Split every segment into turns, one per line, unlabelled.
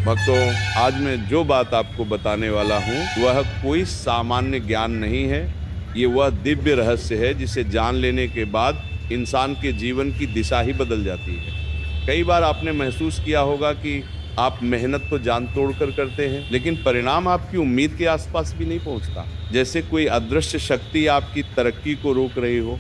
भक्तों, आज मैं जो बात आपको बताने वाला हूँ वह कोई सामान्य ज्ञान नहीं है। ये वह दिव्य रहस्य है जिसे जान लेने के बाद इंसान के जीवन की दिशा ही बदल जाती है। कई बार आपने महसूस किया होगा कि आप मेहनत तो जान तोड़कर करते हैं, लेकिन परिणाम आपकी उम्मीद के आसपास भी नहीं पहुंचता। जैसे कोई अदृश्य शक्ति आपकी तरक्की को रोक रही हो।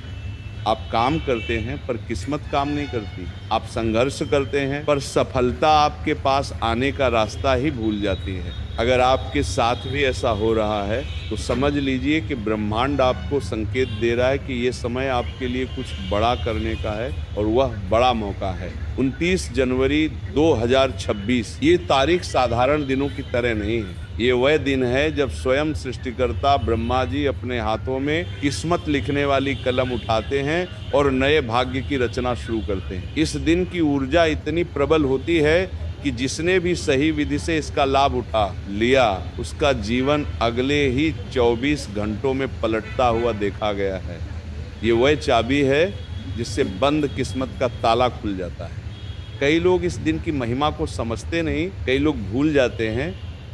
आप काम करते हैं पर किस्मत काम नहीं करती। आप संघर्ष करते हैं पर सफलता आपके पास आने का रास्ता ही भूल जाती है। अगर आपके साथ भी ऐसा हो रहा है तो समझ लीजिए कि ब्रह्मांड आपको संकेत दे रहा है कि ये समय आपके लिए कुछ बड़ा करने का है और वह बड़ा मौका है। 29 जनवरी 2026 ये तारीख साधारण दिनों की तरह नहीं है। ये वह दिन है जब स्वयं सृष्टिकर्ता ब्रह्मा जी अपने हाथों में किस्मत लिखने वाली कलम उठाते हैं और नए भाग्य की रचना शुरू करते हैं। इस दिन की ऊर्जा इतनी प्रबल होती है कि जिसने भी सही विधि से इसका लाभ उठा लिया, उसका जीवन अगले ही 24 घंटों में पलटता हुआ देखा गया है। ये वह चाबी है जिससे बंद किस्मत का ताला खुल जाता है। कई लोग इस दिन की महिमा को समझते नहीं, कई लोग भूल जाते हैं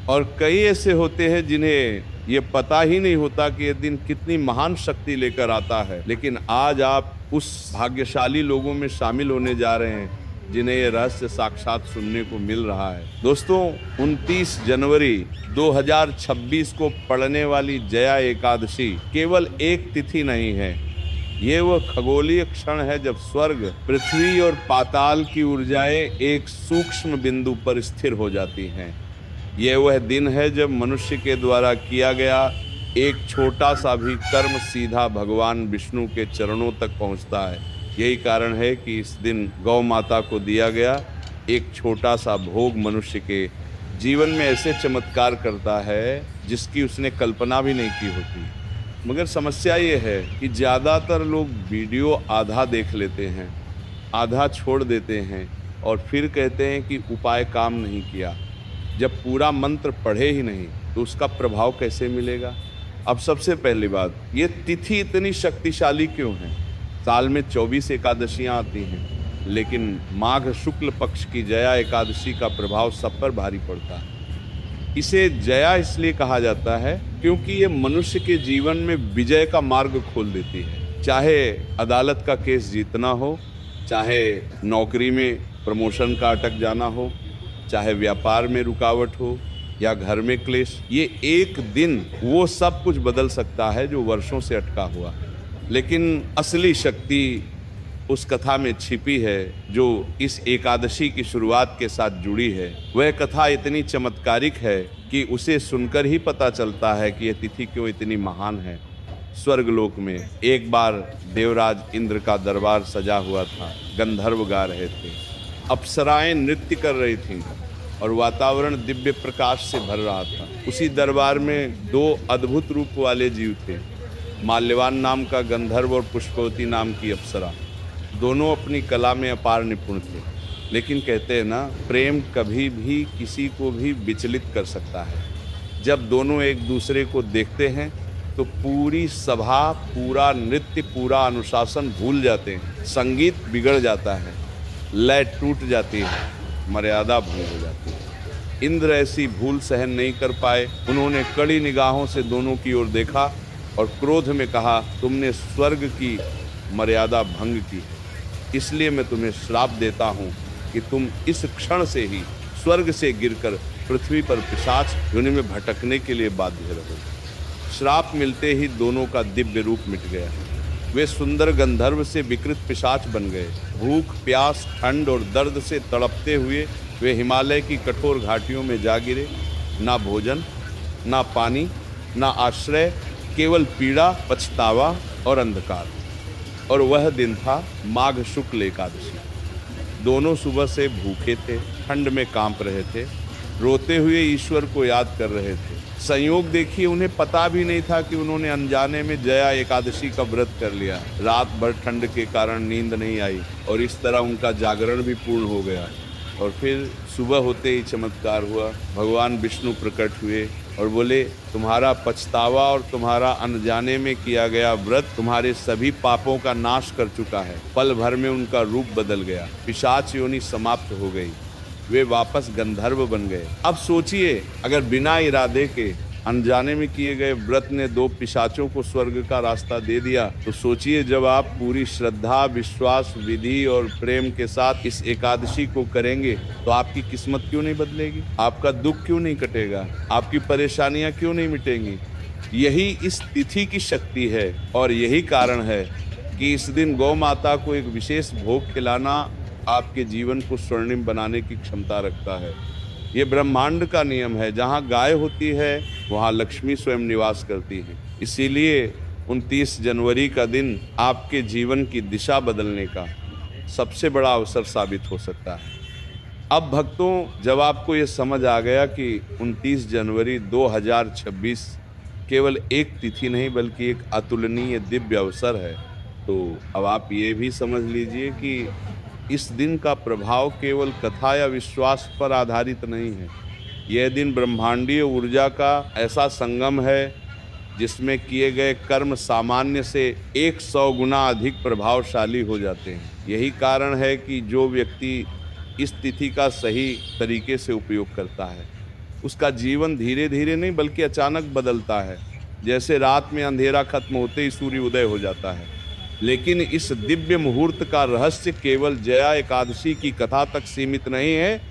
और कई ऐसे होते हैं जिन्हें ये पता ही नहीं होता कि ये दिन कितनी महान शक्ति लेकर आता है। लेकिन आज आप उस भाग्यशाली लोगों में शामिल होने जा रहे हैं जिन्हें ये रहस्य साक्षात सुनने को मिल रहा है। दोस्तों, 29 जनवरी 2026 को पड़ने वाली जया एकादशी केवल एक तिथि नहीं है। ये वह खगोलीय क्षण है जब स्वर्ग, पृथ्वी और पाताल की ऊर्जाएं एक सूक्ष्म बिंदु पर स्थिर हो जाती हैं। यह वह दिन है जब मनुष्य के द्वारा किया गया एक छोटा सा भी कर्म सीधा भगवान विष्णु के चरणों तक पहुंचता है। यही कारण है कि इस दिन गौ माता को दिया गया एक छोटा सा भोग मनुष्य के जीवन में ऐसे चमत्कार करता है जिसकी उसने कल्पना भी नहीं की होती। मगर समस्या ये है कि ज़्यादातर लोग वीडियो आधा देख लेते हैं, आधा छोड़ देते हैं और फिर कहते हैं कि उपाय काम नहीं किया। जब पूरा मंत्र पढ़े ही नहीं तो उसका प्रभाव कैसे मिलेगा? अब सबसे पहली बात, ये तिथि इतनी शक्तिशाली क्यों है? साल में 24 एकादशियां आती हैं, लेकिन माघ शुक्ल पक्ष की जया एकादशी का प्रभाव सब पर भारी पड़ता है। इसे जया इसलिए कहा जाता है क्योंकि ये मनुष्य के जीवन में विजय का मार्ग खोल देती है। चाहे अदालत का केस जीतना हो, चाहे नौकरी में प्रमोशन का अटक जाना हो, चाहे व्यापार में रुकावट हो या घर में क्लेश, ये एक दिन वो सब कुछ बदल सकता है जो वर्षों से अटका हुआ। लेकिन असली शक्ति उस कथा में छिपी है जो इस एकादशी की शुरुआत के साथ जुड़ी है। वह कथा इतनी चमत्कारिक है कि उसे सुनकर ही पता चलता है कि यह तिथि क्यों इतनी महान है। स्वर्गलोक में एक बार देवराज इंद्र का दरबार सजा हुआ था। गंधर्व गा रहे थे, अप्सराएं नृत्य कर रही थीं और वातावरण दिव्य प्रकाश से भर रहा था। उसी दरबार में दो अद्भुत रूप वाले जीव थे, माल्यवान नाम का गंधर्व और पुष्पवती नाम की अप्सरा। दोनों अपनी कला में अपार निपुण थे। लेकिन कहते हैं ना, प्रेम कभी भी किसी को भी विचलित कर सकता है। जब दोनों एक दूसरे को देखते हैं तो पूरी सभा, पूरा नृत्य, पूरा अनुशासन भूल जाते हैं। संगीत बिगड़ जाता है, लय टूट जाती है, मर्यादा भंग हो जाती है। इंद्र ऐसी भूल सहन नहीं कर पाए। उन्होंने कड़ी निगाहों से दोनों की ओर देखा और क्रोध में कहा, तुमने स्वर्ग की मर्यादा भंग की है, इसलिए मैं तुम्हें श्राप देता हूँ कि तुम इस क्षण से ही स्वर्ग से गिरकर पृथ्वी पर पिशाच योनि में भटकने के लिए बाध्य रहोगे। श्राप मिलते ही दोनों का दिव्य रूप मिट गया। वे सुंदर गंधर्व से विकृत पिशाच बन गए। भूख, प्यास, ठंड और दर्द से तड़पते हुए वे हिमालय की कठोर घाटियों में जा गिरे। ना भोजन, ना पानी, ना आश्रय, केवल पीड़ा, पछतावा और अंधकार। और वह दिन था माघ शुक्ल एकादशी। दोनों सुबह से भूखे थे, ठंड में कांप रहे थे, रोते हुए ईश्वर को याद कर रहे थे। संयोग देखिए, उन्हें पता भी नहीं था कि उन्होंने अनजाने में जया एकादशी का व्रत कर लिया। रात भर ठंड के कारण नींद नहीं आई और इस तरह उनका जागरण भी पूर्ण हो गया। और फिर सुबह होते ही चमत्कार हुआ। भगवान विष्णु प्रकट हुए और बोले, तुम्हारा पछतावा और तुम्हारा अनजाने में किया गया व्रत तुम्हारे सभी पापों का नाश कर चुका है। पल भर में उनका रूप बदल गया, पिशाच योनि समाप्त हो गई। वे वापस गंधर्व बन गए। अब सोचिए, अगर बिना इरादे के अनजाने में किए गए व्रत ने 2 पिशाचों को स्वर्ग का रास्ता दे दिया, तो सोचिए जब आप पूरी श्रद्धा, विश्वास, विधि और प्रेम के साथ इस एकादशी को करेंगे तो आपकी किस्मत क्यों नहीं बदलेगी? आपका दुख क्यों नहीं कटेगा? आपकी परेशानियां क्यों नहीं मिटेंगी? यही इस तिथि की शक्ति है और यही कारण है कि इस दिन गौ माता को एक विशेष भोग खिलाना आपके जीवन को स्वर्णिम बनाने की क्षमता रखता है। ये ब्रह्मांड का नियम है, जहाँ गाय होती है वहाँ लक्ष्मी स्वयं निवास करती है। इसीलिए 29 जनवरी का दिन आपके जीवन की दिशा बदलने का सबसे बड़ा अवसर साबित हो सकता है। अब भक्तों, जब आपको ये समझ आ गया कि 29 जनवरी 2026 केवल एक तिथि नहीं बल्कि एक अतुलनीय दिव्य अवसर है, तो अब आप ये भी समझ लीजिए कि इस दिन का प्रभाव केवल कथा या विश्वास पर आधारित नहीं है। यह दिन ब्रह्मांडीय ऊर्जा का ऐसा संगम है जिसमें किए गए कर्म सामान्य से 100 गुना अधिक प्रभावशाली हो जाते हैं। यही कारण है कि जो व्यक्ति इस तिथि का सही तरीके से उपयोग करता है, उसका जीवन धीरे धीरे नहीं बल्कि अचानक बदलता है। जैसे रात में अंधेरा खत्म होते ही सूर्य उदय हो जाता है। लेकिन इस दिव्य मुहूर्त का रहस्य केवल जया एकादशी की कथा तक सीमित नहीं है।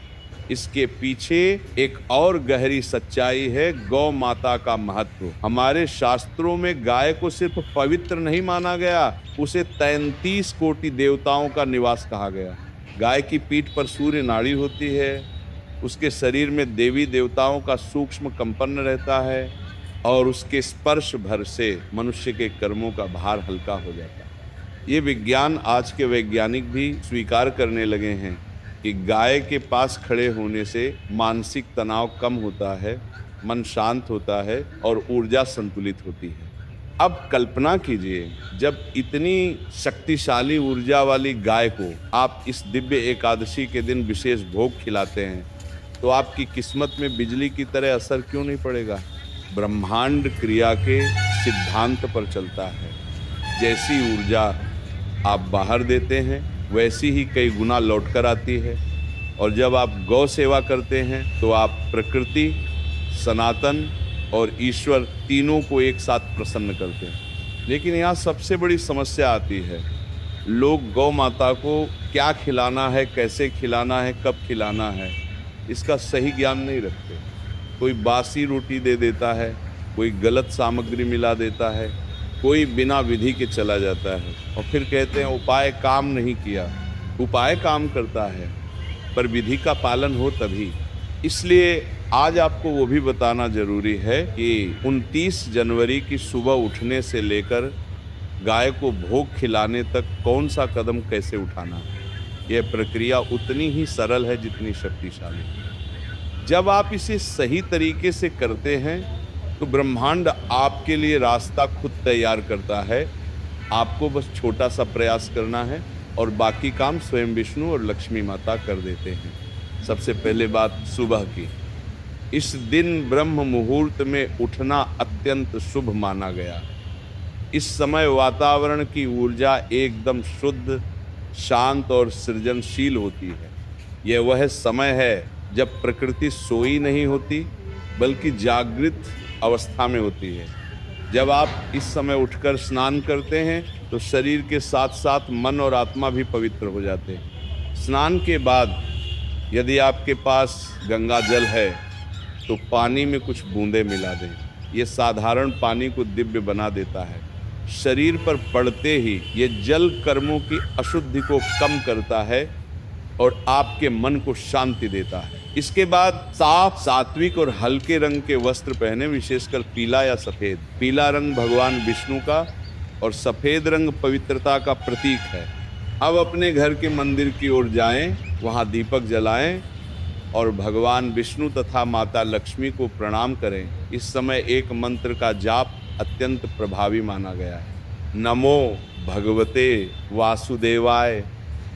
इसके पीछे एक और गहरी सच्चाई है, गौ माता का महत्व। हमारे शास्त्रों में गाय को सिर्फ पवित्र नहीं माना गया, उसे 33 कोटि देवताओं का निवास कहा गया। गाय की पीठ पर सूर्य नाड़ी होती है, उसके शरीर में देवी देवताओं का सूक्ष्म कंपन रहता है और उसके स्पर्श भर से मनुष्य के कर्मों का भार हल्का हो जाता है। ये विज्ञान आज के वैज्ञानिक भी स्वीकार करने लगे हैं कि गाय के पास खड़े होने से मानसिक तनाव कम होता है, मन शांत होता है और ऊर्जा संतुलित होती है। अब कल्पना कीजिए, जब इतनी शक्तिशाली ऊर्जा वाली गाय को आप इस दिव्य एकादशी के दिन विशेष भोग खिलाते हैं, तो आपकी किस्मत में बिजली की तरह असर क्यों नहीं पड़ेगा? ब्रह्मांड क्रिया के सिद्धांत पर चलता है। जैसी ऊर्जा आप बाहर देते हैं वैसी ही कई गुना लौटकर आती है। और जब आप गौ सेवा करते हैं तो आप प्रकृति, सनातन और ईश्वर तीनों को एक साथ प्रसन्न करते हैं। लेकिन यहाँ सबसे बड़ी समस्या आती है, लोग गौ माता को क्या खिलाना है, कैसे खिलाना है, कब खिलाना है, इसका सही ज्ञान नहीं रखते। कोई बासी रोटी दे देता है, कोई गलत सामग्री मिला देता है, कोई बिना विधि के चला जाता है और फिर कहते हैं उपाय काम नहीं किया। उपाय काम करता है पर विधि का पालन हो तभी। इसलिए आज आपको वो भी बताना जरूरी है कि 29 जनवरी की सुबह उठने से लेकर गाय को भोग खिलाने तक कौन सा कदम कैसे उठाना है। यह प्रक्रिया उतनी ही सरल है जितनी शक्तिशाली। जब आप इसे सही तरीके से करते हैं तो ब्रह्मांड आपके लिए रास्ता खुद तैयार करता है। आपको बस छोटा सा प्रयास करना है और बाकी काम स्वयं विष्णु और लक्ष्मी माता कर देते हैं। सबसे पहले बात सुबह की। इस दिन ब्रह्म मुहूर्त में उठना अत्यंत शुभ माना गया। इस समय वातावरण की ऊर्जा एकदम शुद्ध, शांत और सृजनशील होती है। यह वह समय है जब प्रकृति सोई नहीं होती बल्कि जागृत अवस्था में होती है। जब आप इस समय उठकर स्नान करते हैं तो शरीर के साथ साथ मन और आत्मा भी पवित्र हो जाते हैं। स्नान के बाद यदि आपके पास गंगा जल है तो पानी में कुछ बूंदें मिला दें। ये साधारण पानी को दिव्य बना देता है। शरीर पर पड़ते ही ये जल कर्मों की अशुद्धि को कम करता है और आपके मन को शांति देता है। इसके बाद साफ, सात्विक और हल्के रंग के वस्त्र पहने, विशेषकर पीला या सफेद। पीला रंग भगवान विष्णु का और सफेद रंग पवित्रता का प्रतीक है। अब अपने घर के मंदिर की ओर जाएं, वहां दीपक जलाएं और भगवान विष्णु तथा माता लक्ष्मी को प्रणाम करें। इस समय एक मंत्र का जाप अत्यंत प्रभावी माना गया है, नमो भगवते वासुदेवाय।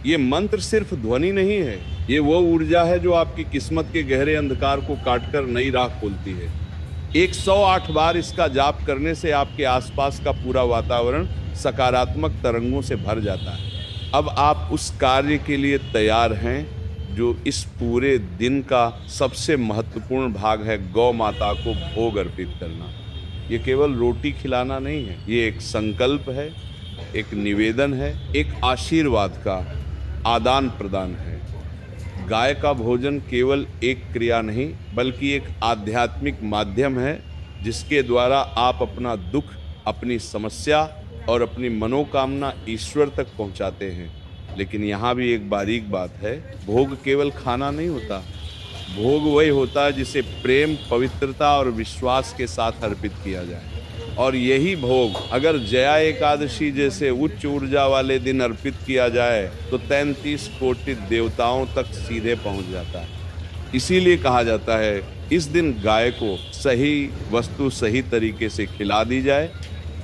ये मंत्र सिर्फ ध्वनि नहीं है, ये वो ऊर्जा है जो आपकी किस्मत के गहरे अंधकार को काटकर नई राह खोलती है। 108 बार इसका जाप करने से आपके आसपास का पूरा वातावरण सकारात्मक तरंगों से भर जाता है। अब आप उस कार्य के लिए तैयार हैं जो इस पूरे दिन का सबसे महत्वपूर्ण भाग है, गौ माता को भोग अर्पित करना। ये केवल रोटी खिलाना नहीं है, ये एक संकल्प है, एक निवेदन है, एक आशीर्वाद का आदान प्रदान है। गाय का भोजन केवल एक क्रिया नहीं, बल्कि एक आध्यात्मिक माध्यम है, जिसके द्वारा आप अपना दुख, अपनी समस्या और अपनी मनोकामना ईश्वर तक पहुंचाते हैं। लेकिन यहाँ भी एक बारीक बात है, भोग केवल खाना नहीं होता। भोग वही होता है जिसे प्रेम, पवित्रता और विश्वास के साथ अर्पित किया जाए। और यही भोग अगर जया एकादशी जैसे उच्च ऊर्जा वाले दिन अर्पित किया जाए तो 33 कोटि देवताओं तक सीधे पहुंच जाता है। इसीलिए कहा जाता है इस दिन गाय को सही वस्तु सही तरीके से खिला दी जाए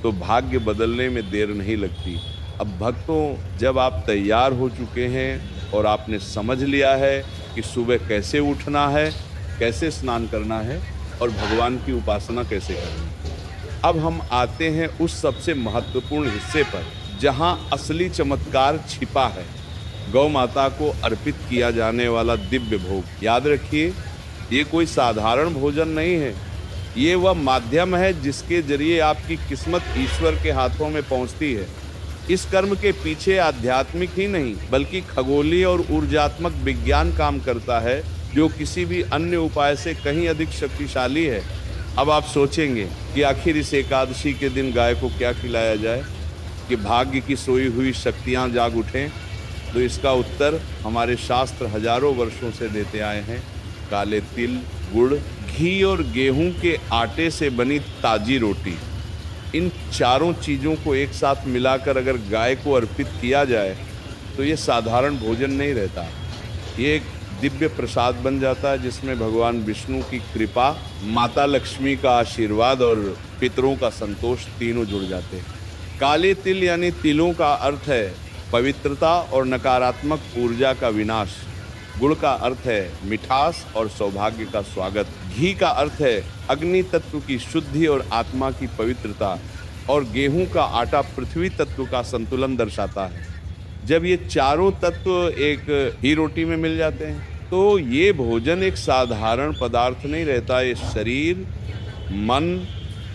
तो भाग्य बदलने में देर नहीं लगती। अब भक्तों, जब आप तैयार हो चुके हैं और आपने समझ लिया है कि सुबह कैसे उठना है, कैसे स्नान करना है और भगवान की उपासना कैसे करनी है, अब हम आते हैं उस सबसे महत्वपूर्ण हिस्से पर जहां असली चमत्कार छिपा है, गौ माता को अर्पित किया जाने वाला दिव्य भोग। याद रखिए, ये कोई साधारण भोजन नहीं है, ये वह माध्यम है जिसके जरिए आपकी किस्मत ईश्वर के हाथों में पहुंचती है। इस कर्म के पीछे आध्यात्मिक ही नहीं बल्कि खगोलीय और ऊर्जात्मक विज्ञान काम करता है, जो किसी भी अन्य उपाय से कहीं अधिक शक्तिशाली है। अब आप सोचेंगे कि आखिर इस एकादशी के दिन गाय को क्या खिलाया जाए कि भाग्य की सोई हुई शक्तियां जाग उठें? तो इसका उत्तर हमारे शास्त्र हजारों वर्षों से देते आए हैं। काले तिल, गुड़, घी और गेहूं के आटे से बनी ताजी रोटी, इन चारों चीज़ों को एक साथ मिलाकर अगर गाय को अर्पित किया जाए तो ये साधारण भोजन नहीं रहता, ये एक दिव्य प्रसाद बन जाता है जिसमें भगवान विष्णु की कृपा, माता लक्ष्मी का आशीर्वाद और पितरों का संतोष तीनों जुड़ जाते हैं। काले तिल यानी तिलों का अर्थ है पवित्रता और नकारात्मक ऊर्जा का विनाश। गुड़ का अर्थ है मिठास और सौभाग्य का स्वागत। घी का अर्थ है अग्नि तत्व की शुद्धि और आत्मा की पवित्रता। और गेहूं का आटा पृथ्वी तत्व का संतुलन दर्शाता है। जब ये चारों तत्व एक ही रोटी में मिल जाते हैं तो ये भोजन एक साधारण पदार्थ नहीं रहता, ये शरीर, मन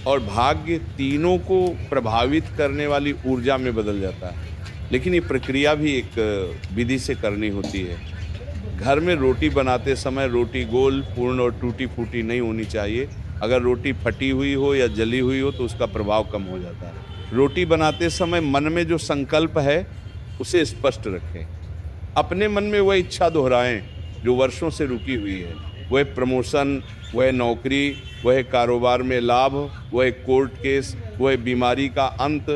और भाग्य तीनों को प्रभावित करने वाली ऊर्जा में बदल जाता है। लेकिन ये प्रक्रिया भी एक विधि से करनी होती है। घर में रोटी बनाते समय रोटी गोल, पूर्ण और टूटी फूटी नहीं होनी चाहिए। अगर रोटी फटी हुई हो या जली हुई हो तो उसका प्रभाव कम हो जाता है। रोटी बनाते समय मन में जो संकल्प है उसे स्पष्ट रखें। अपने मन में वह इच्छा दोहराएं जो वर्षों से रुकी हुई है। वह प्रमोशन, वह नौकरी, वह कारोबार में लाभ, वह कोर्ट केस, वह बीमारी का अंत,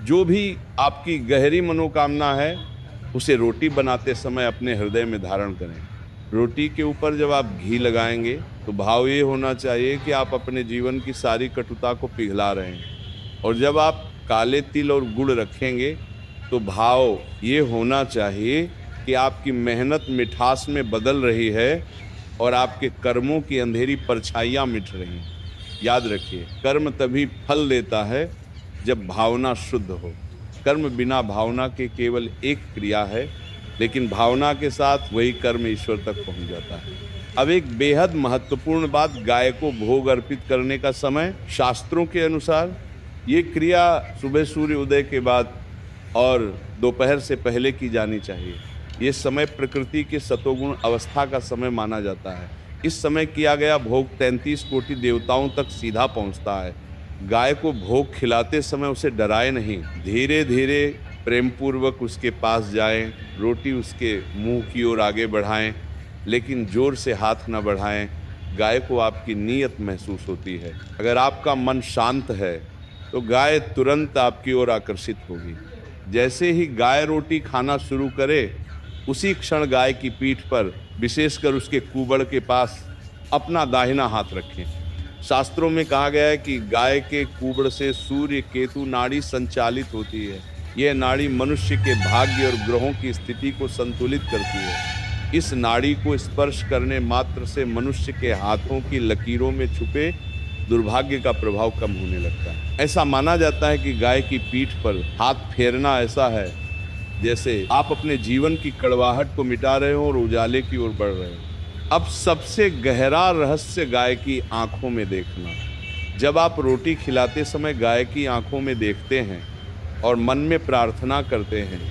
जो भी आपकी गहरी मनोकामना है उसे रोटी बनाते समय अपने हृदय में धारण करें। रोटी के ऊपर जब आप घी लगाएंगे तो भाव ये होना चाहिए कि आप अपने जीवन की सारी कटुता को पिघला रहे हैं। और जब आप काले तिल और गुड़ रखेंगे तो भाव ये होना चाहिए कि आपकी मेहनत मिठास में बदल रही है और आपके कर्मों की अंधेरी परछाइयाँ मिट रही हैं। याद रखिए, कर्म तभी फल देता है जब भावना शुद्ध हो। कर्म बिना भावना के केवल एक क्रिया है, लेकिन भावना के साथ वही कर्म ईश्वर तक पहुंच जाता है। अब एक बेहद महत्वपूर्ण बात, गाय को भोग अर्पित करने का समय। शास्त्रों के अनुसार ये क्रिया सुबह सूर्य उदय के बाद और दोपहर से पहले की जानी चाहिए। ये समय प्रकृति के सतोगुण अवस्था का समय माना जाता है। इस समय किया गया भोग 33 कोटि देवताओं तक सीधा पहुंचता है। गाय को भोग खिलाते समय उसे डराए नहीं, धीरे धीरे प्रेम पूर्वक उसके पास जाएं, रोटी उसके मुंह की ओर आगे बढ़ाएं, लेकिन जोर से हाथ न बढ़ाएं। गाय को आपकी नीयत महसूस होती है। अगर आपका मन शांत है तो गाय तुरंत आपकी ओर आकर्षित होगी। जैसे ही गाय रोटी खाना शुरू करे, उसी क्षण गाय की पीठ पर, विशेषकर उसके कुबड़ के पास, अपना दाहिना हाथ रखें। शास्त्रों में कहा गया है कि गाय के कुबड़ से सूर्य केतु नाड़ी संचालित होती है। यह नाड़ी मनुष्य के भाग्य और ग्रहों की स्थिति को संतुलित करती है। इस नाड़ी को स्पर्श करने मात्र से मनुष्य के हाथों की लकीरों में छुपे दुर्भाग्य का प्रभाव कम होने लगता है। ऐसा माना जाता है कि गाय की पीठ पर हाथ फेरना ऐसा है जैसे आप अपने जीवन की कड़वाहट को मिटा रहे हो और उजाले की ओर बढ़ रहे हो। अब सबसे गहरा रहस्य गाय की आंखों में देखना। जब आप रोटी खिलाते समय गाय की आंखों में देखते हैं और मन में प्रार्थना करते हैं,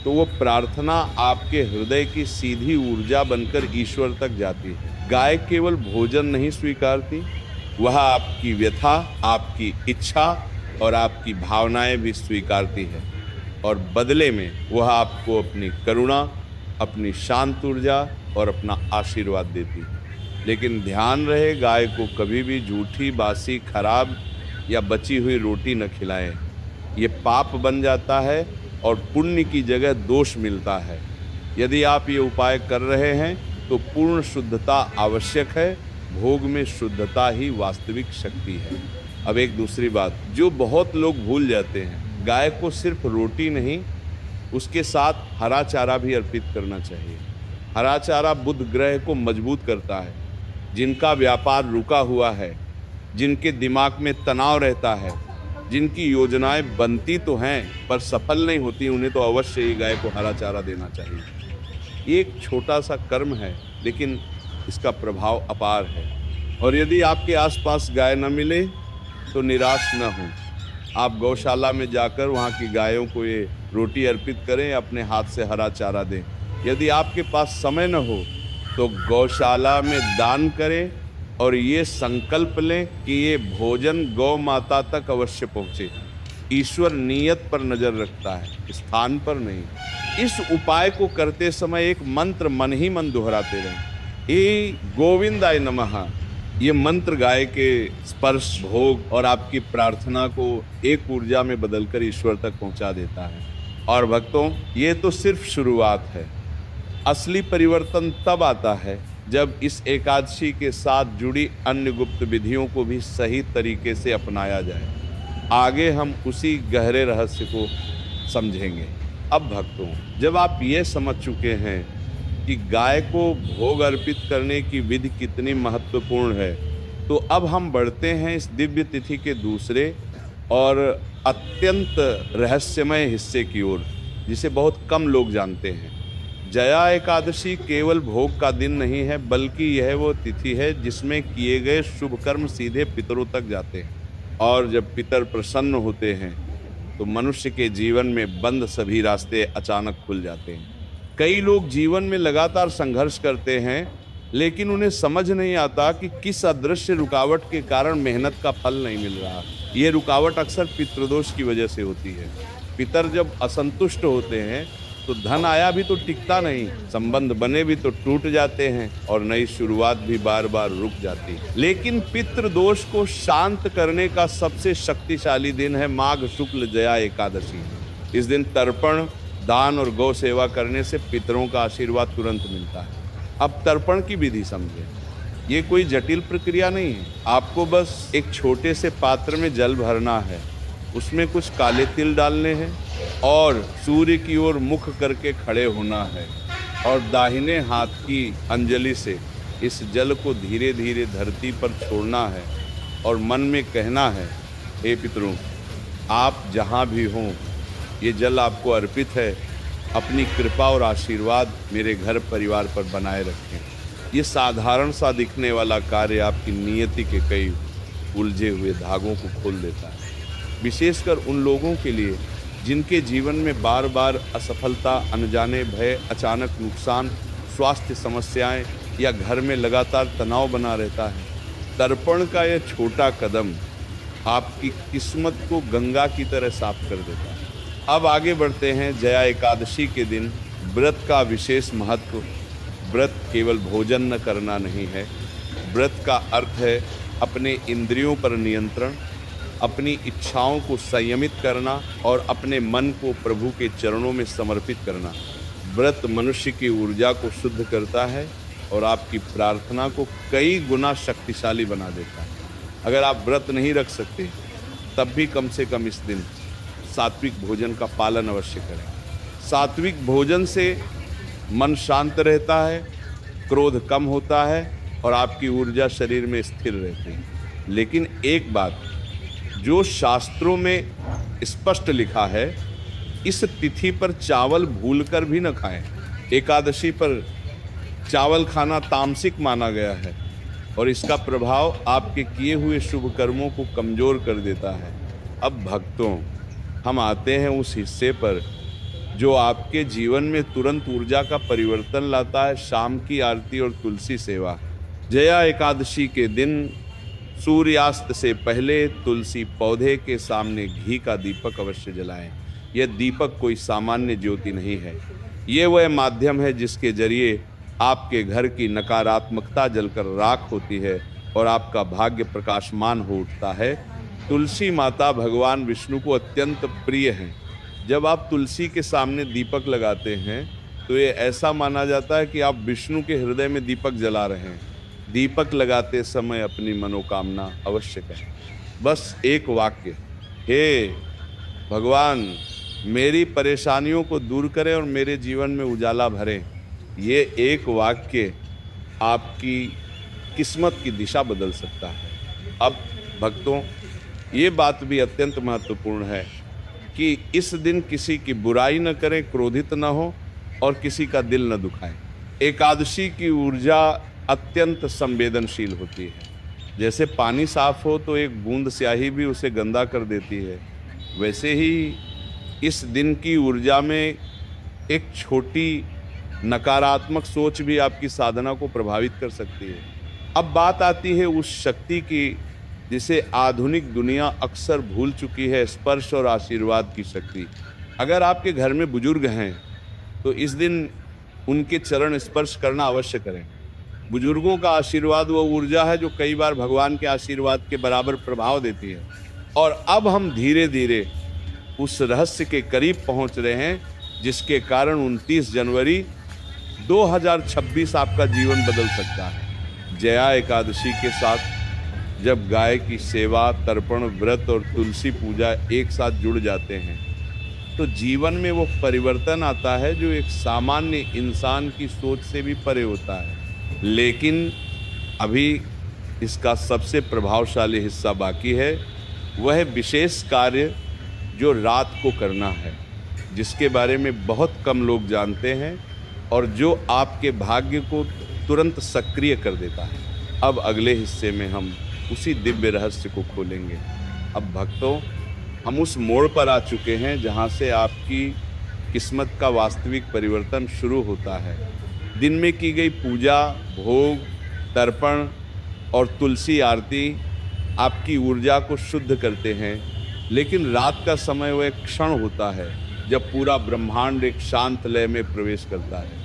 तो वो प्रार्थना आपके हृदय की सीधी ऊर्जा बनकर ईश्वर तक जाती है। गाय केवल भोजन नहीं स्वीकारती, वह आपकी व्यथा, आपकी इच्छा और आपकी भावनाएं भी स्वीकारती है, और बदले में वह आपको अपनी करुणा, अपनी शांत ऊर्जा और अपना आशीर्वाद देती है। लेकिन ध्यान रहे, गाय को कभी भी झूठी, बासी, खराब या बची हुई रोटी न खिलाएं। ये पाप बन जाता है और पुण्य की जगह दोष मिलता है। यदि आप ये उपाय कर रहे हैं तो पूर्ण शुद्धता आवश्यक है। भोग में शुद्धता ही वास्तविक शक्ति है। अब एक दूसरी बात जो बहुत लोग भूल जाते हैं, गाय को सिर्फ रोटी नहीं, उसके साथ हरा चारा भी अर्पित करना चाहिए। हरा चारा बुध ग्रह को मजबूत करता है। जिनका व्यापार रुका हुआ है, जिनके दिमाग में तनाव रहता है, जिनकी योजनाएं बनती तो हैं पर सफल नहीं होती, उन्हें तो अवश्य ही गाय को हरा चारा देना चाहिए। ये एक छोटा सा कर्म है, लेकिन इसका प्रभाव अपार है। और यदि आपके आसपास गाय न मिले तो निराश न हो। आप गौशाला में जाकर वहाँ की गायों को ये रोटी अर्पित करें, अपने हाथ से हरा चारा दें। यदि आपके पास समय न हो तो गौशाला में दान करें और ये संकल्प लें कि ये भोजन गौ माता तक अवश्य पहुँचे। ईश्वर नियत पर नजर रखता है, स्थान पर नहीं। इस उपाय को करते समय एक मंत्र मन ही मन दोहराते रहें। ए गोविंदाय नमः। ये मंत्र गाय के स्पर्श, भोग और आपकी प्रार्थना को एक ऊर्जा में बदलकर ईश्वर तक पहुंचा देता है। और भक्तों, ये तो सिर्फ शुरुआत है। असली परिवर्तन तब आता है जब इस एकादशी के साथ जुड़ी अन्य गुप्त विधियों को भी सही तरीके से अपनाया जाए। आगे हम उसी गहरे रहस्य को समझेंगे। अब भक्तों, जब आप ये समझ चुके हैं कि गाय को भोग अर्पित करने की विधि कितनी महत्वपूर्ण है, तो अब हम बढ़ते हैं इस दिव्य तिथि के दूसरे और अत्यंत रहस्यमय हिस्से की ओर, जिसे बहुत कम लोग जानते हैं। जया एकादशी केवल भोग का दिन नहीं है, बल्कि यह वो तिथि है जिसमें किए गए शुभ कर्म सीधे पितरों तक जाते हैं। और जब पितर प्रसन्न होते हैं तो मनुष्य के जीवन में बंद सभी रास्ते अचानक खुल जाते हैं। कई लोग जीवन में लगातार संघर्ष करते हैं, लेकिन उन्हें समझ नहीं आता कि किस अदृश्य रुकावट के कारण मेहनत का फल नहीं मिल रहा। ये रुकावट अक्सर पितृदोष की वजह से होती है। पितर जब असंतुष्ट होते हैं तो धन आया भी तो टिकता नहीं, संबंध बने भी तो टूट जाते हैं और नई शुरुआत भी बार बार रुक जाती है। लेकिन पितृदोष को शांत करने का सबसे शक्तिशाली दिन है माघ शुक्ल जया एकादशी। इस दिन तर्पण, दान और गौ सेवा करने से पितरों का आशीर्वाद तुरंत मिलता है। अब तर्पण की विधि समझें। ये कोई जटिल प्रक्रिया नहीं है। आपको बस एक छोटे से पात्र में जल भरना है, उसमें कुछ काले तिल डालने हैं और सूर्य की ओर मुख करके खड़े होना है और दाहिने हाथ की अंजलि से इस जल को धीरे धीरे धरती पर छोड़ना है और मन में कहना है, हे पितरों, आप जहाँ भी हों, ये जल आपको अर्पित है। अपनी कृपा और आशीर्वाद मेरे घर परिवार पर बनाए रखें। ये साधारण सा दिखने वाला कार्य आपकी नियति के कई उलझे हुए धागों को खोल देता है, विशेषकर उन लोगों के लिए जिनके जीवन में बार बार असफलता, अनजाने भय, अचानक नुकसान, स्वास्थ्य समस्याएं या घर में लगातार तनाव बना रहता है। तर्पण का यह छोटा कदम आपकी किस्मत को गंगा की तरह साफ कर देता है। अब आगे बढ़ते हैं। जया एकादशी के दिन व्रत का विशेष महत्व। व्रत केवल भोजन न करना नहीं है। व्रत का अर्थ है अपने इंद्रियों पर नियंत्रण, अपनी इच्छाओं को संयमित करना और अपने मन को प्रभु के चरणों में समर्पित करना। व्रत मनुष्य की ऊर्जा को शुद्ध करता है और आपकी प्रार्थना को कई गुना शक्तिशाली बना देता है। अगर आप व्रत नहीं रख सकते, तब भी कम से कम इस दिन सात्विक भोजन का पालन अवश्य करें। सात्विक भोजन से मन शांत रहता है, क्रोध कम होता है और आपकी ऊर्जा शरीर में स्थिर रहती है। लेकिन एक बात जो शास्त्रों में स्पष्ट लिखा है इस तिथि पर चावल भूलकर भी न खाएं। एकादशी पर चावल खाना तामसिक माना गया है और इसका प्रभाव आपके किए हुए शुभ कर्मों को कमजोर कर देता है। अब भक्तों, हम आते हैं उस हिस्से पर जो आपके जीवन में तुरंत ऊर्जा का परिवर्तन लाता है, शाम की आरती और तुलसी सेवा। जया एकादशी के दिन सूर्यास्त से पहले तुलसी पौधे के सामने घी का दीपक अवश्य जलाएं। यह दीपक कोई सामान्य ज्योति नहीं है, ये वह माध्यम है जिसके जरिए आपके घर की नकारात्मकता जलकर राख होती है और आपका भाग्य प्रकाशमान हो उठता है। तुलसी माता भगवान विष्णु को अत्यंत प्रिय हैं। जब आप तुलसी के सामने दीपक लगाते हैं तो ये ऐसा माना जाता है कि आप विष्णु के हृदय में दीपक जला रहे हैं। दीपक लगाते समय अपनी मनोकामना अवश्य कहें। बस एक वाक्य, हे भगवान मेरी परेशानियों को दूर करें और मेरे जीवन में उजाला भरें। ये एक वाक्य आपकी किस्मत की दिशा बदल सकता है। अब भक्तों, ये बात भी अत्यंत महत्वपूर्ण है कि इस दिन किसी की बुराई न करें, क्रोधित न हो और किसी का दिल न दुखाएं। एकादशी की ऊर्जा अत्यंत संवेदनशील होती है। जैसे पानी साफ हो तो एक बूंद स्याही भी उसे गंदा कर देती है, वैसे ही इस दिन की ऊर्जा में एक छोटी नकारात्मक सोच भी आपकी साधना को प्रभावित कर सकती है। अब बात आती है उस शक्ति की जिसे आधुनिक दुनिया अक्सर भूल चुकी है, स्पर्श और आशीर्वाद की शक्ति। अगर आपके घर में बुजुर्ग हैं तो इस दिन उनके चरण स्पर्श करना अवश्य करें। बुजुर्गों का आशीर्वाद वो ऊर्जा है जो कई बार भगवान के आशीर्वाद के बराबर प्रभाव देती है। और अब हम धीरे धीरे उस रहस्य के करीब पहुंच रहे हैं जिसके कारण 29 जनवरी 2026 आपका जीवन बदल सकता है। जया एकादशी के साथ जब गाय की सेवा, तर्पण, व्रत और तुलसी पूजा एक साथ जुड़ जाते हैं तो जीवन में वो परिवर्तन आता है जो एक सामान्य इंसान की सोच से भी परे होता है। लेकिन अभी इसका सबसे प्रभावशाली हिस्सा बाकी है, वह विशेष कार्य जो रात को करना है, जिसके बारे में बहुत कम लोग जानते हैं और जो आपके भाग्य को तुरंत सक्रिय कर देता है। अब अगले हिस्से में हम उसी दिव्य रहस्य को खोलेंगे। अब भक्तों, हम उस मोड़ पर आ चुके हैं जहां से आपकी किस्मत का वास्तविक परिवर्तन शुरू होता है। दिन में की गई पूजा, भोग, तर्पण और तुलसी आरती आपकी ऊर्जा को शुद्ध करते हैं, लेकिन रात का समय वह क्षण होता है जब पूरा ब्रह्मांड एक शांत लय में प्रवेश करता है।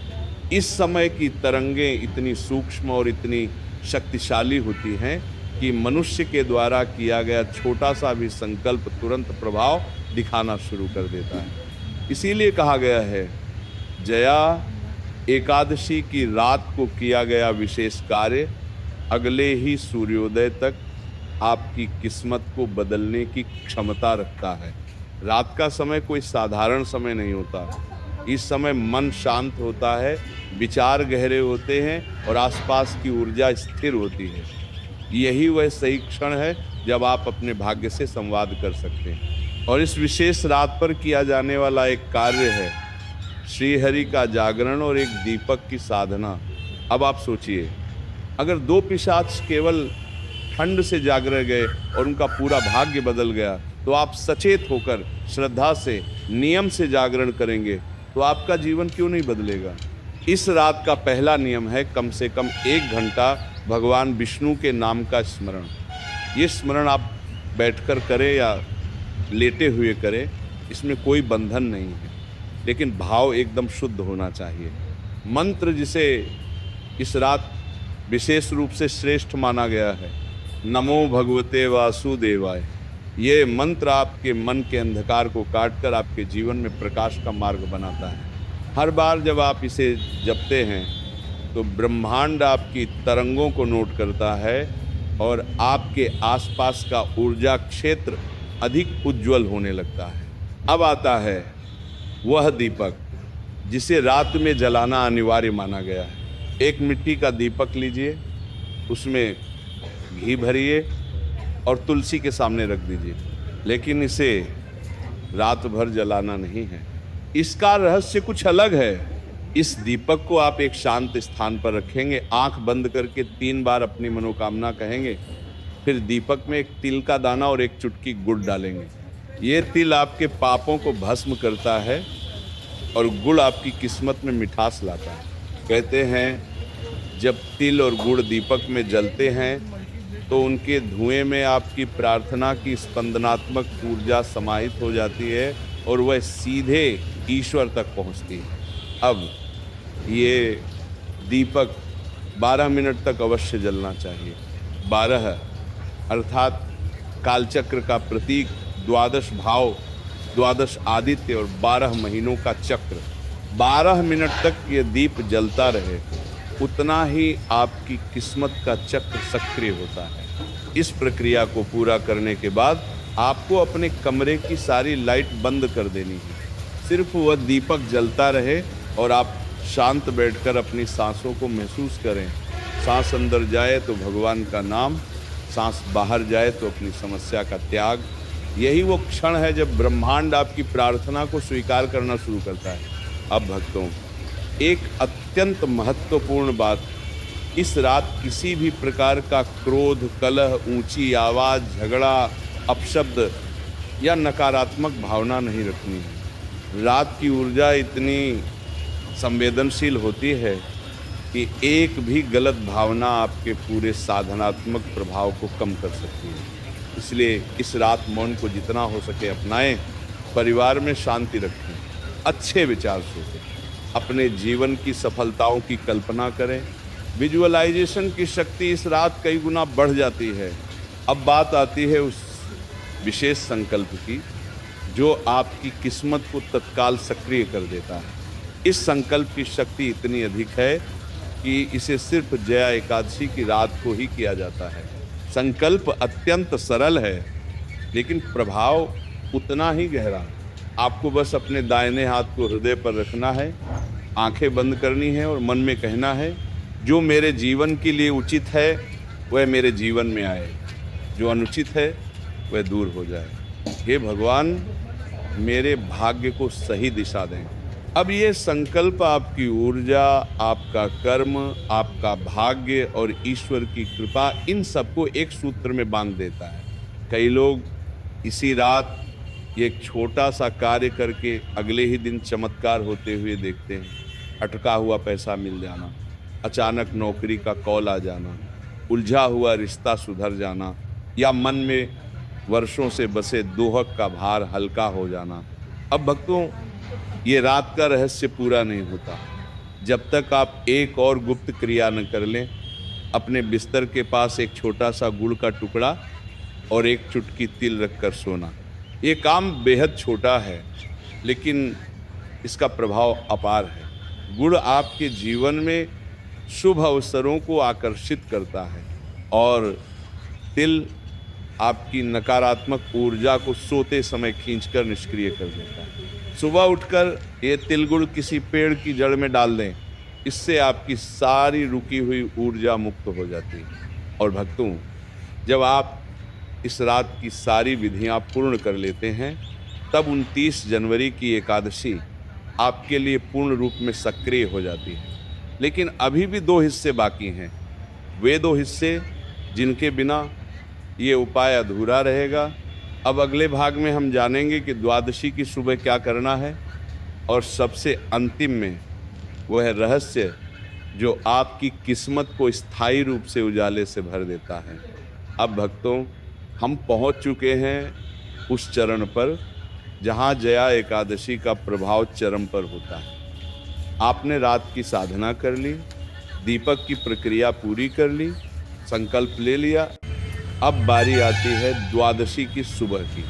इस समय की तरंगें इतनी सूक्ष्म और इतनी शक्तिशाली होती हैं कि मनुष्य के द्वारा किया गया छोटा सा भी संकल्प तुरंत प्रभाव दिखाना शुरू कर देता है। इसीलिए कहा गया है, जया एकादशी की रात को किया गया विशेष कार्य अगले ही सूर्योदय तक आपकी किस्मत को बदलने की क्षमता रखता है। रात का समय कोई साधारण समय नहीं होता। इस समय मन शांत होता है, विचार गहरे होते हैं और आसपास की ऊर्जा स्थिर होती है। यही वह सही क्षण है जब आप अपने भाग्य से संवाद कर सकते हैं। और इस विशेष रात पर किया जाने वाला एक कार्य है श्रीहरि का जागरण और एक दीपक की साधना। अब आप सोचिए, अगर 2 पिशाच केवल ठंड से जाग गए और उनका पूरा भाग्य बदल गया, तो आप सचेत होकर श्रद्धा से, नियम से जागरण करेंगे तो आपका जीवन क्यों नहीं बदलेगा। इस रात का पहला नियम है कम से कम 1 घंटा भगवान विष्णु के नाम का स्मरण। ये स्मरण आप बैठकर करें या लेटे हुए करें, इसमें कोई बंधन नहीं है, लेकिन भाव एकदम शुद्ध होना चाहिए। मंत्र जिसे इस रात विशेष रूप से श्रेष्ठ माना गया है, नमो भगवते वासुदेवाय, ये मंत्र आपके मन के अंधकार को काटकर आपके जीवन में प्रकाश का मार्ग बनाता है। हर बार जब आप इसे जपते हैं तो ब्रह्मांड आपकी तरंगों को नोट करता है और आपके आसपास का ऊर्जा क्षेत्र अधिक उज्जवल होने लगता है। अब आता है वह दीपक जिसे रात में जलाना अनिवार्य माना गया है। एक मिट्टी का दीपक लीजिए, उसमें घी भरिए और तुलसी के सामने रख दीजिए, लेकिन इसे रात भर जलाना नहीं है। इसका रहस्य कुछ अलग है। इस दीपक को आप एक शांत स्थान पर रखेंगे, आंख बंद करके 3 बार अपनी मनोकामना कहेंगे, फिर दीपक में एक तिल का दाना और एक चुटकी गुड़ डालेंगे। ये तिल आपके पापों को भस्म करता है और गुड़ आपकी किस्मत में मिठास लाता है। कहते हैं जब तिल और गुड़ दीपक में जलते हैं तो उनके धुएं में आपकी प्रार्थना की स्पंदनात्मक ऊर्जा समाहित हो जाती है और वह सीधे ईश्वर तक पहुंचती है। अब ये दीपक 12 मिनट तक अवश्य जलना चाहिए। 12 अर्थात कालचक्र का प्रतीक, 12 भाव, 12 आदित्य और 12 महीनों का चक्र। 12 मिनट तक ये दीप जलता रहे, उतना ही आपकी किस्मत का चक्र सक्रिय होता है। इस प्रक्रिया को पूरा करने के बाद आपको अपने कमरे की सारी लाइट बंद कर देनी है। सिर्फ वह दीपक जलता रहे और आप शांत बैठकर अपनी सांसों को महसूस करें। सांस अंदर जाए तो भगवान का नाम, सांस बाहर जाए तो अपनी समस्या का त्याग। यही वो क्षण है जब ब्रह्मांड आपकी प्रार्थना को स्वीकार करना शुरू करता है। अब भक्तों, एक अत्यंत महत्वपूर्ण बात, इस रात किसी भी प्रकार का क्रोध, कलह, ऊंची आवाज़, झगड़ा, अपशब्द या नकारात्मक भावना नहीं रखनी है। रात की ऊर्जा इतनी संवेदनशील होती है कि एक भी गलत भावना आपके पूरे साधनात्मक प्रभाव को कम कर सकती है। इसलिए इस रात मौन को जितना हो सके अपनाएं, परिवार में शांति रखें, अच्छे विचार सोचें, अपने जीवन की सफलताओं की कल्पना करें। विजुअलाइजेशन की शक्ति इस रात कई गुना बढ़ जाती है। अब बात आती है उस विशेष संकल्प की जो आपकी किस्मत को तत्काल सक्रिय कर देता है। इस संकल्प की शक्ति इतनी अधिक है कि इसे सिर्फ जया एकादशी की रात को ही किया जाता है। संकल्प अत्यंत सरल है लेकिन प्रभाव उतना ही गहरा। आपको बस अपने दाहिने हाथ को हृदय पर रखना है, आंखें बंद करनी है और मन में कहना है, जो मेरे जीवन के लिए उचित है वह मेरे जीवन में आए, जो अनुचित है वह दूर हो जाए। हे भगवान, मेरे भाग्य को सही दिशा दें। अब ये संकल्प आपकी ऊर्जा, आपका कर्म, आपका भाग्य और ईश्वर की कृपा, इन सबको एक सूत्र में बांध देता है। कई लोग इसी रात ये एक छोटा सा कार्य करके अगले ही दिन चमत्कार होते हुए देखते हैं। अटका हुआ पैसा मिल जाना, अचानक नौकरी का कॉल आ जाना, उलझा हुआ रिश्ता सुधर जाना या मन में वर्षों से बसे दोहक का भार हल्का हो जाना। अब भक्तों, ये रात का रहस्य पूरा नहीं होता जब तक आप एक और गुप्त क्रिया न कर लें। अपने बिस्तर के पास एक छोटा सा गुड़ का टुकड़ा और एक चुटकी तिल रखकर सोना। ये काम बेहद छोटा है लेकिन इसका प्रभाव अपार है। गुड़ आपके जीवन में शुभ अवसरों को आकर्षित करता है और तिल आपकी नकारात्मक ऊर्जा को सोते समय खींचकर निष्क्रिय कर देता है। सुबह उठकर ये तिल गुड़ किसी पेड़ की जड़ में डाल दें, इससे आपकी सारी रुकी हुई ऊर्जा मुक्त हो जाती है। और भक्तों, जब आप इस रात की सारी विधियां पूर्ण कर लेते हैं तब 29 जनवरी की एकादशी आपके लिए पूर्ण रूप में सक्रिय हो जाती है। लेकिन अभी भी 2 हिस्से बाकी हैं, वे 2 हिस्से जिनके बिना ये उपाय अधूरा रहेगा। अब अगले भाग में हम जानेंगे कि द्वादशी की सुबह क्या करना है और सबसे अंतिम में वह रहस्य जो आपकी किस्मत को स्थायी रूप से उजाले से भर देता है। अब भक्तों, हम पहुंच चुके हैं उस चरण पर जहां जया एकादशी का प्रभाव चरम पर होता है। आपने रात की साधना कर ली, दीपक की प्रक्रिया पूरी कर ली, संकल्प ले लिया। अब बारी आती है द्वादशी की सुबह की।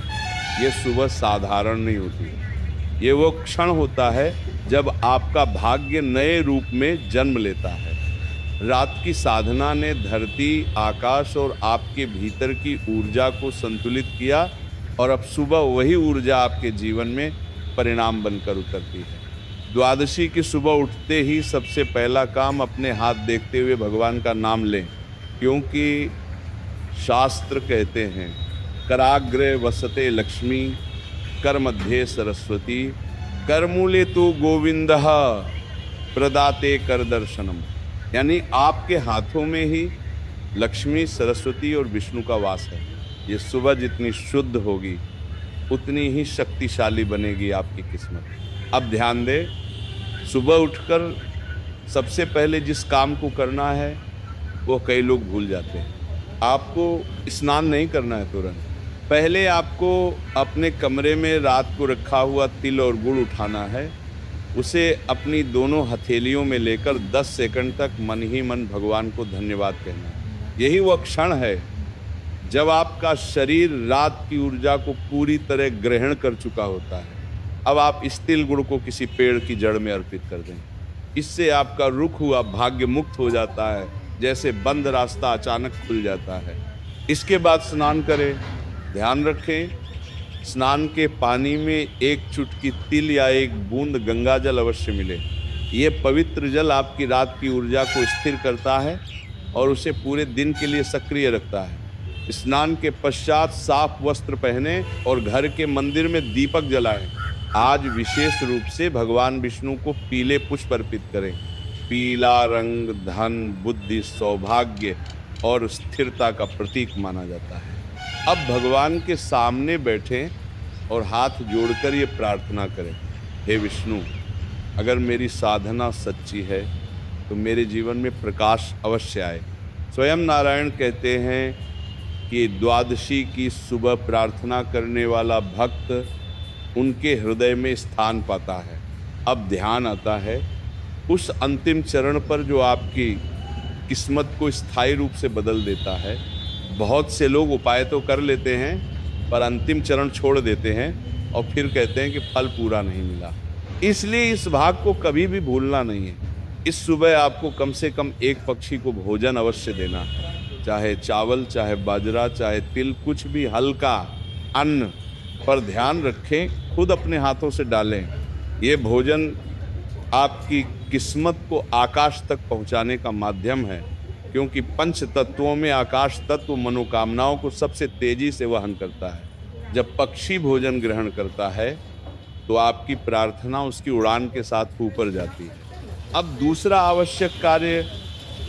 ये सुबह साधारण नहीं होती, ये वो क्षण होता है जब आपका भाग्य नए रूप में जन्म लेता है। रात की साधना ने धरती, आकाश और आपके भीतर की ऊर्जा को संतुलित किया और अब सुबह वही ऊर्जा आपके जीवन में परिणाम बनकर उतरती है। द्वादशी की सुबह उठते ही सबसे पहला काम अपने हाथ देखते हुए भगवान का नाम लें, क्योंकि शास्त्र कहते हैं, कराग्रे वसते लक्ष्मी, कर मध्य सरस्वती, करमूले तो गोविंद प्रदाते कर दर्शनम, यानी आपके हाथों में ही लक्ष्मी, सरस्वती और विष्णु का वास है। ये सुबह जितनी शुद्ध होगी उतनी ही शक्तिशाली बनेगी आपकी किस्मत। अब ध्यान दें, सुबह उठकर सबसे पहले जिस काम को करना है वो कई लोग भूल जाते हैं। आपको स्नान नहीं करना है तुरंत, पहले आपको अपने कमरे में रात को रखा हुआ तिल और गुड़ उठाना है, उसे अपनी दोनों हथेलियों में लेकर 10 सेकंड तक मन ही मन भगवान को धन्यवाद कहना है। यही वह क्षण है जब आपका शरीर रात की ऊर्जा को पूरी तरह ग्रहण कर चुका होता है। अब आप इस तिल गुड़ को किसी पेड़ की जड़ में अर्पित कर दें। इससे आपका रुक हुआ भाग्य मुक्त हो जाता है, जैसे बंद रास्ता अचानक खुल जाता है। इसके बाद स्नान करें। ध्यान रखें, स्नान के पानी में एक चुटकी तिल या एक बूंद गंगा जल अवश्य मिले। ये पवित्र जल आपकी रात की ऊर्जा को स्थिर करता है और उसे पूरे दिन के लिए सक्रिय रखता है। स्नान के पश्चात साफ वस्त्र पहने और घर के मंदिर में दीपक जलाएं। आज विशेष रूप से भगवान विष्णु को पीले पुष्प अर्पित करें। पीला रंग धन, बुद्धि, सौभाग्य और स्थिरता का प्रतीक माना जाता है। अब भगवान के सामने बैठें और हाथ जोड़कर ये प्रार्थना करें, हे विष्णु, अगर मेरी साधना सच्ची है तो मेरे जीवन में प्रकाश अवश्य आए। स्वयं नारायण कहते हैं कि द्वादशी की सुबह प्रार्थना करने वाला भक्त उनके हृदय में स्थान पाता है। अब ध्यान आता है उस अंतिम चरण पर जो आपकी किस्मत को स्थायी रूप से बदल देता है। बहुत से लोग उपाय तो कर लेते हैं पर अंतिम चरण छोड़ देते हैं और फिर कहते हैं कि फल पूरा नहीं मिला। इसलिए इस भाग को कभी भी भूलना नहीं है। इस सुबह आपको कम से कम एक पक्षी को भोजन अवश्य देना है, चाहे चावल, चाहे बाजरा, चाहे तिल, कुछ भी हल्का अन्न। पर ध्यान रखें, खुद अपने हाथों से डालें। ये भोजन आपकी किस्मत को आकाश तक पहुंचाने का माध्यम है, क्योंकि पंच तत्वों में आकाश तत्व मनोकामनाओं को सबसे तेजी से वहन करता है। जब पक्षी भोजन ग्रहण करता है तो आपकी प्रार्थना उसकी उड़ान के साथ ऊपर जाती है। अब दूसरा आवश्यक कार्य,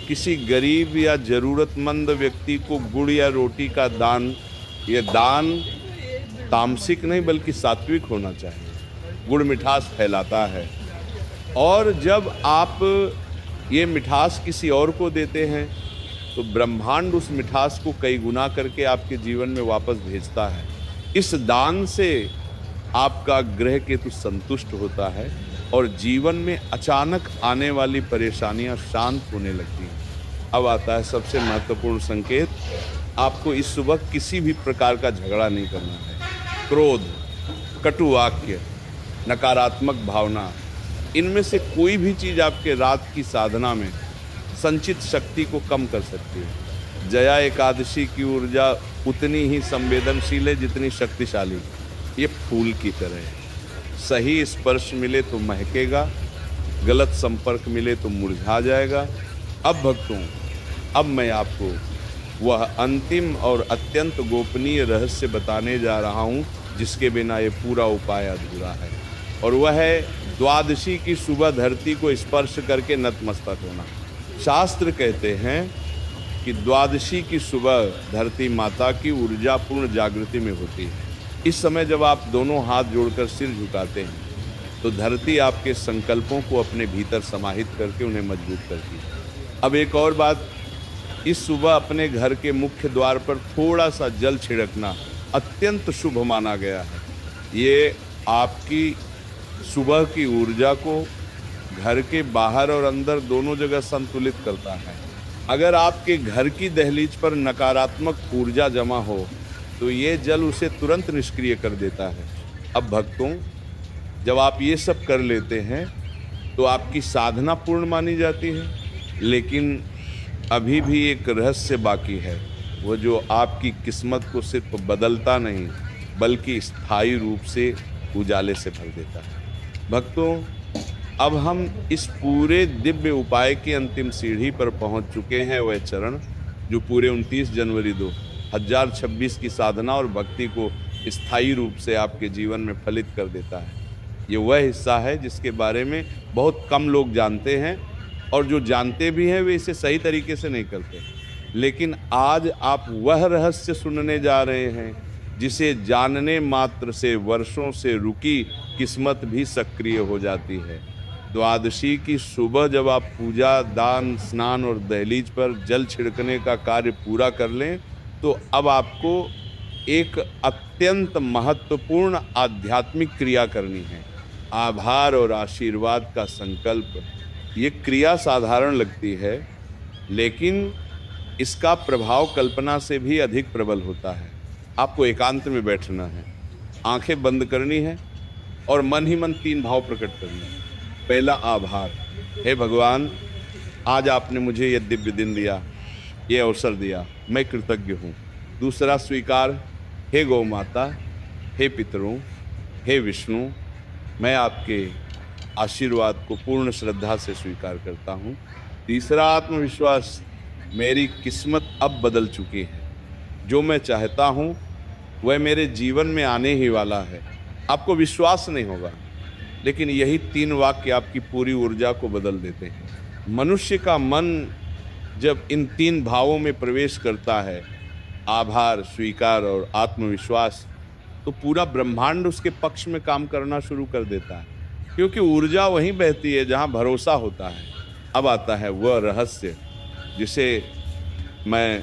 किसी गरीब या ज़रूरतमंद व्यक्ति को गुड़ या रोटी का दान। ये दान तामसिक नहीं बल्कि सात्विक होना चाहिए। गुड़ मिठास फैलाता है और जब आप ये मिठास किसी और को देते हैं तो ब्रह्मांड उस मिठास को कई गुना करके आपके जीवन में वापस भेजता है। इस दान से आपका ग्रह केतु संतुष्ट होता है और जीवन में अचानक आने वाली परेशानियां शांत होने लगती हैं। अब आता है सबसे महत्वपूर्ण संकेत, आपको इस सुबह किसी भी प्रकार का झगड़ा नहीं करना है। क्रोध, कटु वाक्य, नकारात्मक भावना, इनमें से कोई भी चीज़ आपके रात की साधना में संचित शक्ति को कम कर सकती है। जया एकादशी की ऊर्जा उतनी ही संवेदनशील है जितनी शक्तिशाली। ये फूल की तरह है, सही स्पर्श मिले तो महकेगा, गलत संपर्क मिले तो मुरझा जाएगा। अब भक्तों, अब मैं आपको वह अंतिम और अत्यंत गोपनीय रहस्य बताने जा रहा हूँ जिसके बिना ये पूरा उपाय अधूरा है, और वह है द्वादशी की सुबह धरती को स्पर्श करके नतमस्तक होना। शास्त्र कहते हैं कि द्वादशी की सुबह धरती माता की ऊर्जापूर्ण जागृति में होती है। इस समय जब आप दोनों हाथ जोड़कर सिर झुकाते हैं तो धरती आपके संकल्पों को अपने भीतर समाहित करके उन्हें मजबूत करती है। अब एक और बात, इस सुबह अपने घर के मुख्य द्वार पर थोड़ा सा जल छिड़कना अत्यंत शुभ माना गया है। ये आपकी सुबह की ऊर्जा को घर के बाहर और अंदर दोनों जगह संतुलित करता है। अगर आपके घर की दहलीज पर नकारात्मक ऊर्जा जमा हो तो ये जल उसे तुरंत निष्क्रिय कर देता है। अब भक्तों, जब आप ये सब कर लेते हैं तो आपकी साधना पूर्ण मानी जाती है, लेकिन अभी भी एक रहस्य बाकी है, वो जो आपकी किस्मत को सिर्फ बदलता नहीं बल्कि स्थायी रूप से उजाले से भर देता है। भक्तों, अब हम इस पूरे दिव्य उपाय की अंतिम सीढ़ी पर पहुंच चुके हैं। वह चरण जो पूरे 29 जनवरी 2026 की साधना और भक्ति को स्थायी रूप से आपके जीवन में फलित कर देता है। ये वह हिस्सा है जिसके बारे में बहुत कम लोग जानते हैं, और जो जानते भी हैं वे इसे सही तरीके से नहीं करते। लेकिन आज आप वह रहस्य सुनने जा रहे हैं जिसे जानने मात्र से वर्षों से रुकी किस्मत भी सक्रिय हो जाती है। द्वादशी की सुबह जब आप पूजा, दान, स्नान और दहलीज पर जल छिड़कने का कार्य पूरा कर लें, तो अब आपको एक अत्यंत महत्वपूर्ण आध्यात्मिक क्रिया करनी है, आभार और आशीर्वाद का संकल्प। ये क्रिया साधारण लगती है, लेकिन इसका प्रभाव कल्पना से भी अधिक प्रबल होता है। आपको एकांत में बैठना है, आंखें बंद करनी है और मन ही मन 3 भाव प्रकट करने हैं। पहला, आभार। हे भगवान, आज आपने मुझे ये दिव्य दिन दिया, ये अवसर दिया, मैं कृतज्ञ हूँ। दूसरा, स्वीकार। हे गौ माता, हे पितरों, हे विष्णु, मैं आपके आशीर्वाद को पूर्ण श्रद्धा से स्वीकार करता हूँ। तीसरा, आत्मविश्वास। मेरी किस्मत अब बदल चुकी है, जो मैं चाहता हूँ वह मेरे जीवन में आने ही वाला है। आपको विश्वास नहीं होगा, लेकिन यही 3 वाक्य आपकी पूरी ऊर्जा को बदल देते हैं। मनुष्य का मन जब इन 3 भावों में प्रवेश करता है, आभार, स्वीकार और आत्मविश्वास, तो पूरा ब्रह्मांड उसके पक्ष में काम करना शुरू कर देता है, क्योंकि ऊर्जा वहीं बहती है जहाँ भरोसा होता है। अब आता है वह रहस्य जिसे मैं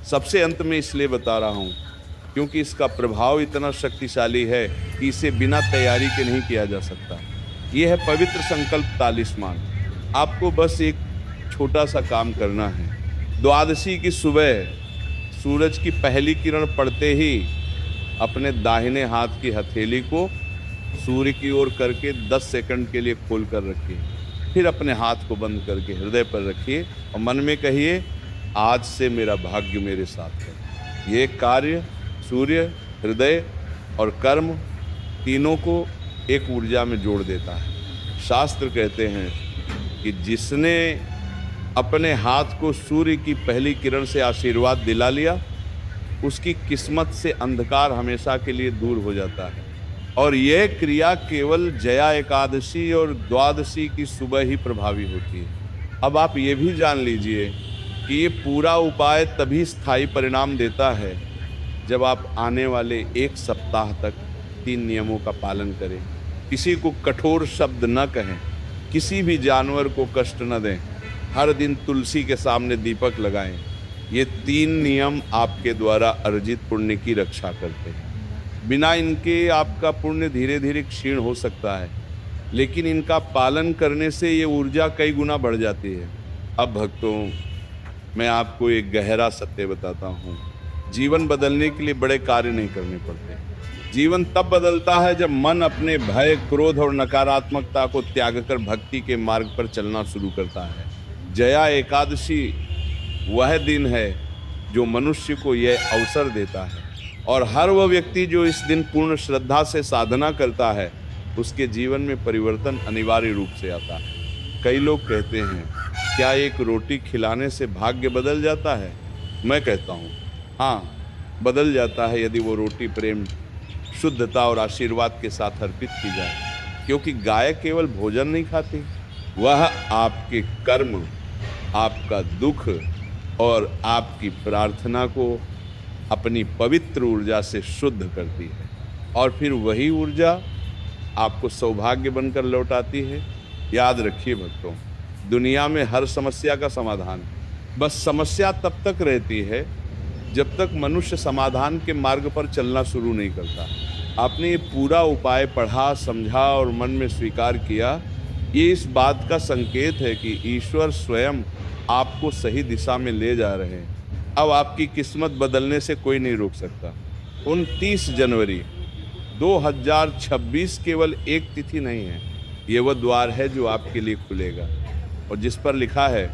सबसे अंत में इसलिए बता रहा हूँ क्योंकि इसका प्रभाव इतना शक्तिशाली है कि इसे बिना तैयारी के नहीं किया जा सकता। यह है पवित्र संकल्प तालिस्मान। आपको बस एक छोटा सा काम करना है। द्वादशी की सुबह सूरज की पहली किरण पड़ते ही अपने दाहिने हाथ की हथेली को सूर्य की ओर करके 10 सेकंड के लिए खोल कर रखिए। फिर अपने हाथ को बंद करके हृदय पर रखिए और मन में कहिए, आज से मेरा भाग्य मेरे साथ है। ये कार्य सूर्य, हृदय और कर्म तीनों को एक ऊर्जा में जोड़ देता है। शास्त्र कहते हैं कि जिसने अपने हाथ को सूर्य की पहली किरण से आशीर्वाद दिला लिया, उसकी किस्मत से अंधकार हमेशा के लिए दूर हो जाता है। और यह क्रिया केवल जया एकादशी और द्वादशी की सुबह ही प्रभावी होती है। अब आप ये भी जान लीजिए कि ये पूरा उपाय तभी स्थायी परिणाम देता है जब आप आने वाले 1 सप्ताह तक 3 नियमों का पालन करें। किसी को कठोर शब्द न कहें, किसी भी जानवर को कष्ट न दें, हर दिन तुलसी के सामने दीपक लगाएं। ये 3 नियम आपके द्वारा अर्जित पुण्य की रक्षा करते हैं। बिना इनके आपका पुण्य धीरे धीरे क्षीण हो सकता है, लेकिन इनका पालन करने से ये ऊर्जा कई गुना बढ़ जाती है। अब भक्तों, मैं आपको एक गहरा सत्य बताता हूँ। जीवन बदलने के लिए बड़े कार्य नहीं करने पड़ते। जीवन तब बदलता है जब मन अपने भय, क्रोध और नकारात्मकता को त्याग कर भक्ति के मार्ग पर चलना शुरू करता है। जया एकादशी वह दिन है जो मनुष्य को यह अवसर देता है, और हर वह व्यक्ति जो इस दिन पूर्ण श्रद्धा से साधना करता है, उसके जीवन में परिवर्तन अनिवार्य रूप से आता है। कई लोग कहते हैं, क्या एक रोटी खिलाने से भाग्य बदल जाता है? मैं कहता हूँ, हाँ, बदल जाता है यदि वो रोटी प्रेम, शुद्धता और आशीर्वाद के साथ अर्पित की जाए। क्योंकि गाय केवल भोजन नहीं खाती, वह आपके कर्म, आपका दुख और आपकी प्रार्थना को अपनी पवित्र ऊर्जा से शुद्ध करती है, और फिर वही ऊर्जा आपको सौभाग्य बनकर लौट आती है। याद रखिए भक्तों, दुनिया में हर समस्या का समाधान है। बस समस्या तब तक रहती है जब तक मनुष्य समाधान के मार्ग पर चलना शुरू नहीं करता। आपने ये पूरा उपाय पढ़ा, समझा और मन में स्वीकार किया, ये इस बात का संकेत है कि ईश्वर स्वयं आपको सही दिशा में ले जा रहे हैं। अब आपकी किस्मत बदलने से कोई नहीं रोक सकता। 29 जनवरी 2026 केवल एक तिथि नहीं है, ये वह द्वार है जो आपके लिए खुलेगा और जिस पर लिखा है,